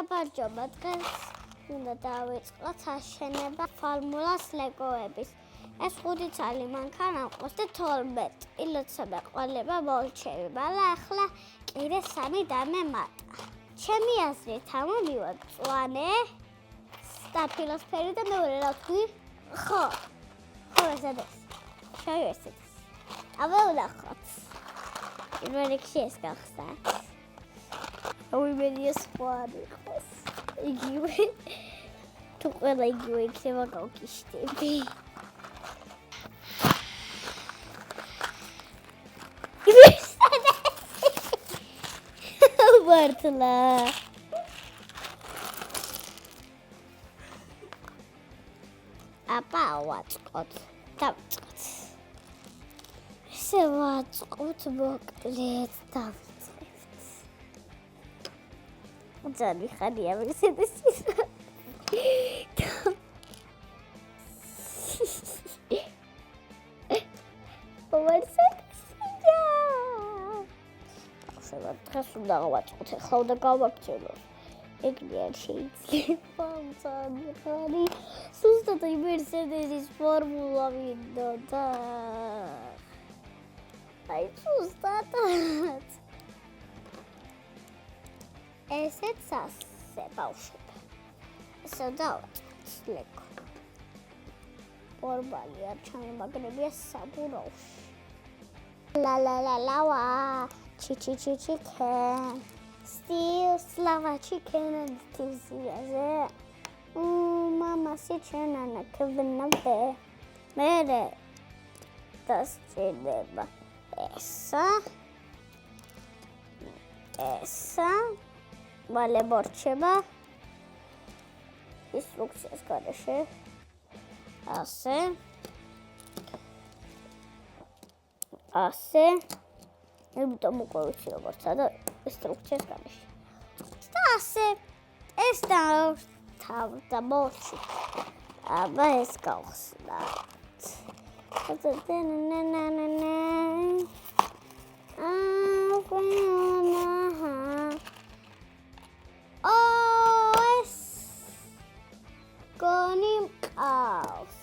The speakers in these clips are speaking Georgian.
გამარჯობა, დღეს უნდა დავიწყოთ აშენება ფორმულას ლეგოების. ეს 5 ცალი მანქანა ყავს და 12 ილოცება ყოლება მოლჩები, მაგრამ ახლა კიდე 3 დამემატა. ჩემი აზრით ამოვივა მწვანე, სტაფილოსფერი და მეორე რა თქვი? ხო, ეს არის. შევიესეთ. აბა ვნახოთ. პირველ რიგში ეს გახსნათ. ვიმედია სხვა არ იყოს. იგივე. თუ ყველა იგივე იქნება გავკიშტები. მართლა. აბა ვაწყოთ. დავიწყოთ. ესე ვაწყოთ მოკლედ დავიწყეთ. ძალიან ხარია მერსედესის. დღეს უნდა გავაწყოთ, ახლა უნდა გავაგრძელოთ. ეგრე არ შეიძლება, ძალიან. სუსტად მერსედესის ფორმულა მინდოდა. აი სუსტად. ესეც ასე ბავშვები. ესე დავაწყოთ ლეგო. ორბალი არ ჩამემაგრებია საბურავში. La la la la wa. Chicken. Still slava chicken and tiziaze. Mama sichena na kevnabe. Mere. Das chedeba. Esa. Vale borcheba. Instrucțias garașe. Ase. იმიტომ მოყვევიცი როგორც და ინსტრუქციას გარეშე. და ასე ეს და მოჩი. აბა ეს გავხსნათ. ეს გონი მყავს.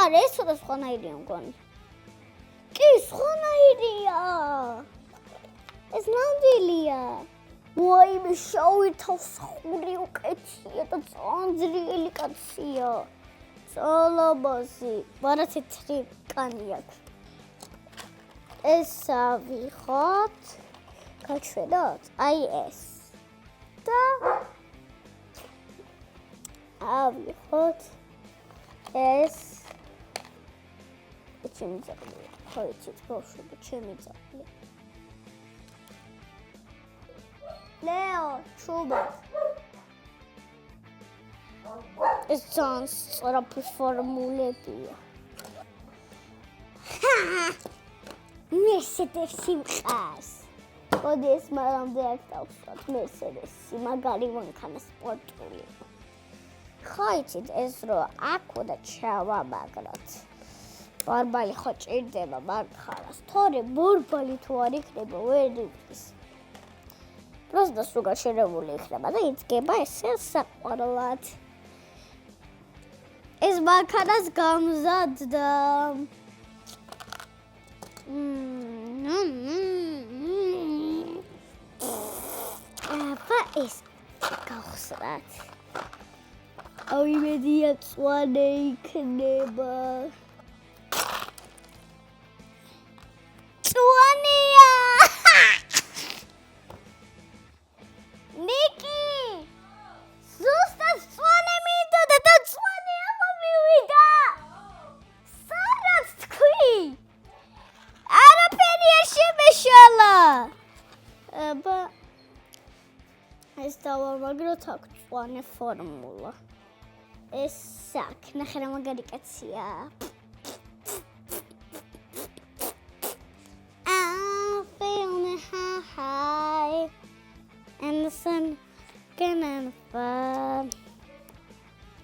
არა ეს სხვანაირია მგონი. სხვანაირია. ეს ნამდვილია. ვაიმე შავი თავსხური უკეთია და ძანძრიელი კაცია. წალაბაზი, მაგრამ თეთრი კანი აქვს. ეს ავიღოთ. გაჩვენოთ? აი ეს. და ავიღოთ ეს. ჩემი ძაღლია. ხო იცით ბავშვები, ჩემი ძაღლი. ლეო, ჩუბა. ეს ძალიან სწრაფი ფორმულებია. მერსედესი მყავს. მოდი ეს მანამდე აქ დავსვათ მერსედესი, მაგარი მანქანა სპორტული. ხო იცით ეს რო აქ უნდა ჩავამაგროთ. ბორბალი ხო ჭირდება მაგხარას. თორე ბორბალი თუ არ იქნება, ვერ იქნება. პროსტა სულ გაშერებული იქნება და იძგება ესე საყვარლად. ეს მანქანას გამზადდა. აბა ეს გავხსნათ. ავიმედია წვანე იქნება. ეს დავამაგროთ აქ წვანე ფორმულა. ეს აქ ნახე რა მაგარი კაცია. I'm feeling high and the sun gonna fun.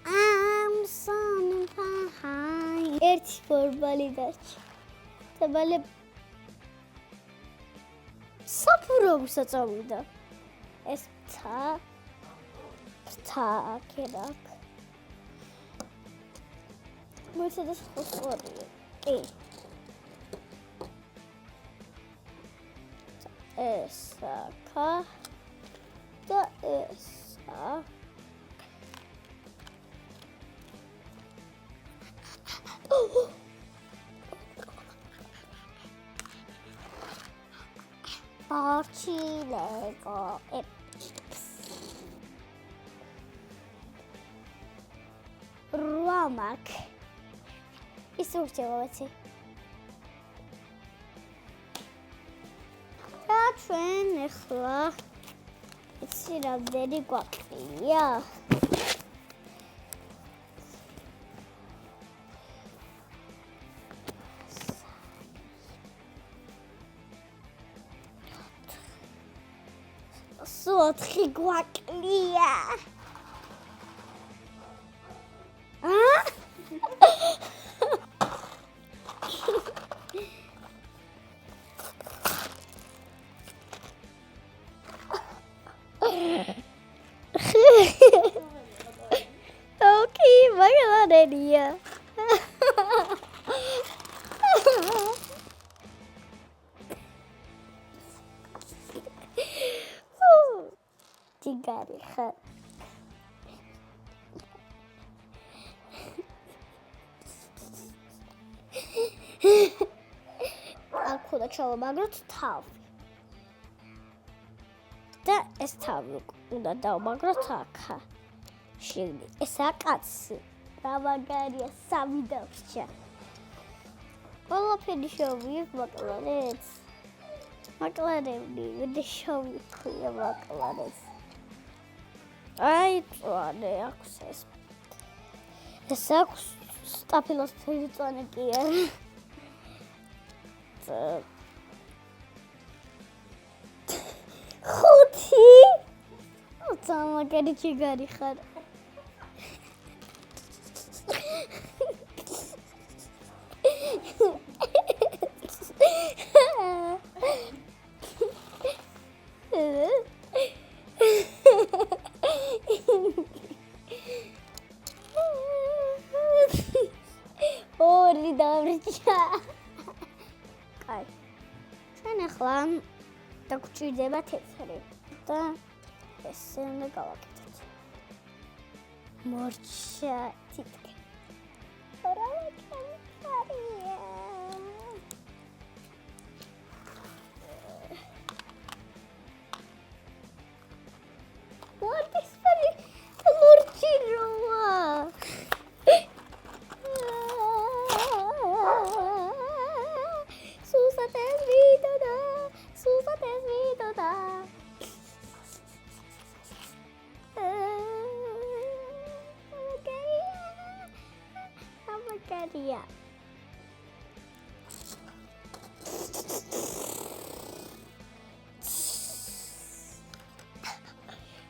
I'm feeling high. ერთი ბორბალი დარჩა. და ბალე საფურავსა წავიდა. ეს Pta, kerak. Mercedes fosforu. Esa ka. Da esa. Party Lego. Romak. Isurçevați. Ჩვენ ახლა იცი რამდენი გვაქვს? Სოთხი გვაკლია. Okay, Bangladesh. Tigari khat. Akula ჩავამაგროთ თავი. და ეს თავი უნდა დავამაგროთ აქა. შიგნით. ესაა კაცი. რა მაგარია სამი დარჩა. ყველაფერი შოვიეთ მაკლარენს. მაკლარენი შოვიქვია მაკლარენს. აი წვანე აქვს ეს. ეს აქვს სტაფილოს წვანე კი არა. ხუთი სამაგარი ჩიგარი ხარ ორი დავრჩა კაი ჩვენ ახლა დაგჭირდება თეთრი და ესე უნდა გავაკეთოთ. მორჩა თითქ. რა ვაკეთია? What is funny? მორჩი როა. Maria.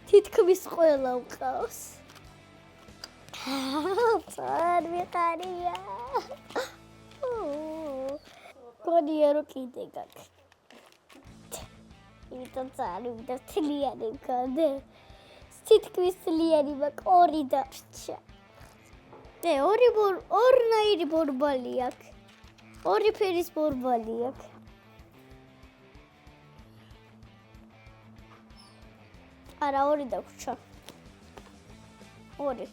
თითქმის ყველა უყავს. წარვი ყარია. გონია რომ კიდე გაქვს. იმიტომ წარვი და თლიანი მქონდა. თითქმის თლიანი მაქვს ორი დარჩა. ორნაირი ბორბალი აქვს. ორი ფერის ბორბალი აქვს. არა, ორი დაგვრჩა. ორი.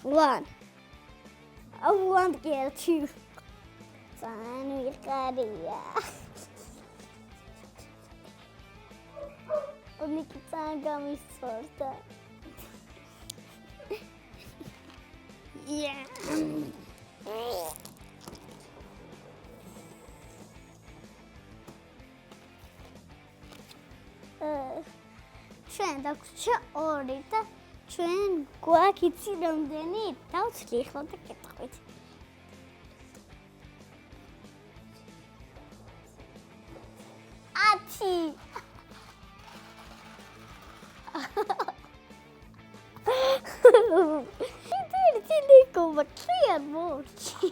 One. I won't get you. San Vicaria. Nikita mi sorta. Yeah. ჩვენ დაგვრჩა ორი და ჩვენ გვაქვს იცი რამდენი? დავცლი ახლა და გეტყვით. ათი. Ini kebetulan mochi.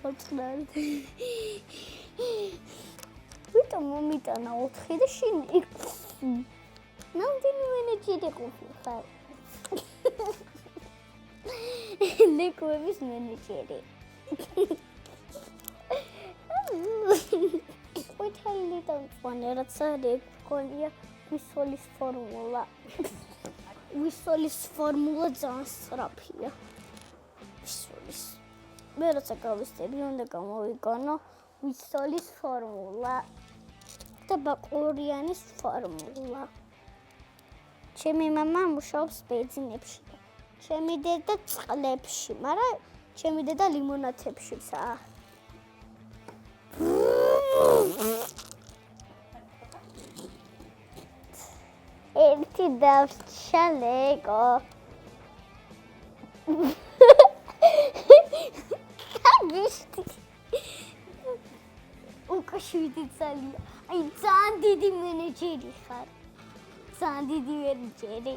ხოჭნარი. ვიტომ მომიტანა 4 და შენ ნამდვილი მენეჯერი ყოფილიყარ. ლეკოების მენეჯერი. ყვითელი და მწვანე რაც არის გქონია ვისოლის ფორმულა. ვისოლის ფორმულა ძალიან სწრაფია. ვისოლის. მე როცა გავისტები უნდა გამოვიგონო ვისოლის ფორმულა და ბაყურიანის ფორმულა. ჩემი მამა მუშაობს ბენზინებში. ჩემი დედა წყლებში, მაგრამ ჩემი დედა ლიმონათებშიცაა. ერთი დავსჩა ლეკო. გიშტი. უკვე 7 წელია. აი ძალიან დიდი მენეჯერი ხარ. ძალიან დიდი მენეჯერი.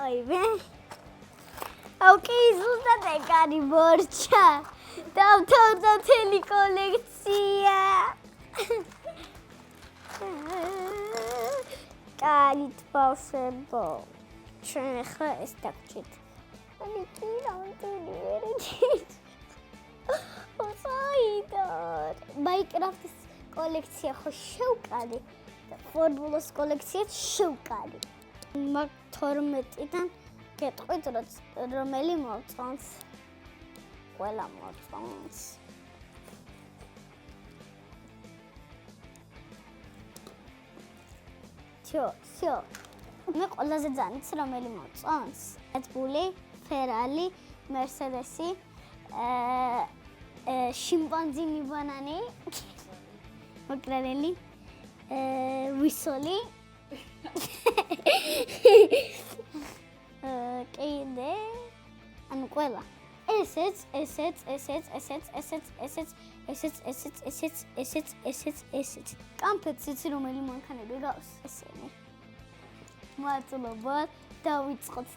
აივე. ოკეი, ზუსტად ეგარი მორჩა. დავთავრდა მთელი კოლექცია. კარით ბავშვებო. ჩვენ ახლა ეს დაგჭირთ. ani კი რამდენი ვერეჯით. ოსაიდარ. მაინკრაფტის კოლექცია ხო შევკარი და ფორმულას კოლექციაც შევკარი. მაგ 12-დან გეტყვით რომელი მოწონს. ყველა მოწონს. всё. მე ყველაზე ძალიან იცი რომელი მოწონს. Red Bull, Ferrari, Mercedes, შიმპანზინი ბანანი, McLaren, ვისოლი. კიდე ანუ ყველა. ესეც. კამფეტს იცი რომელი მანქანები გავს? ესენი. მადლობა, დავიწყოთ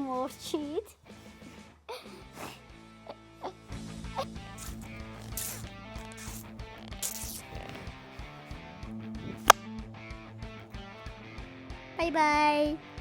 მორჩით. Bye bye.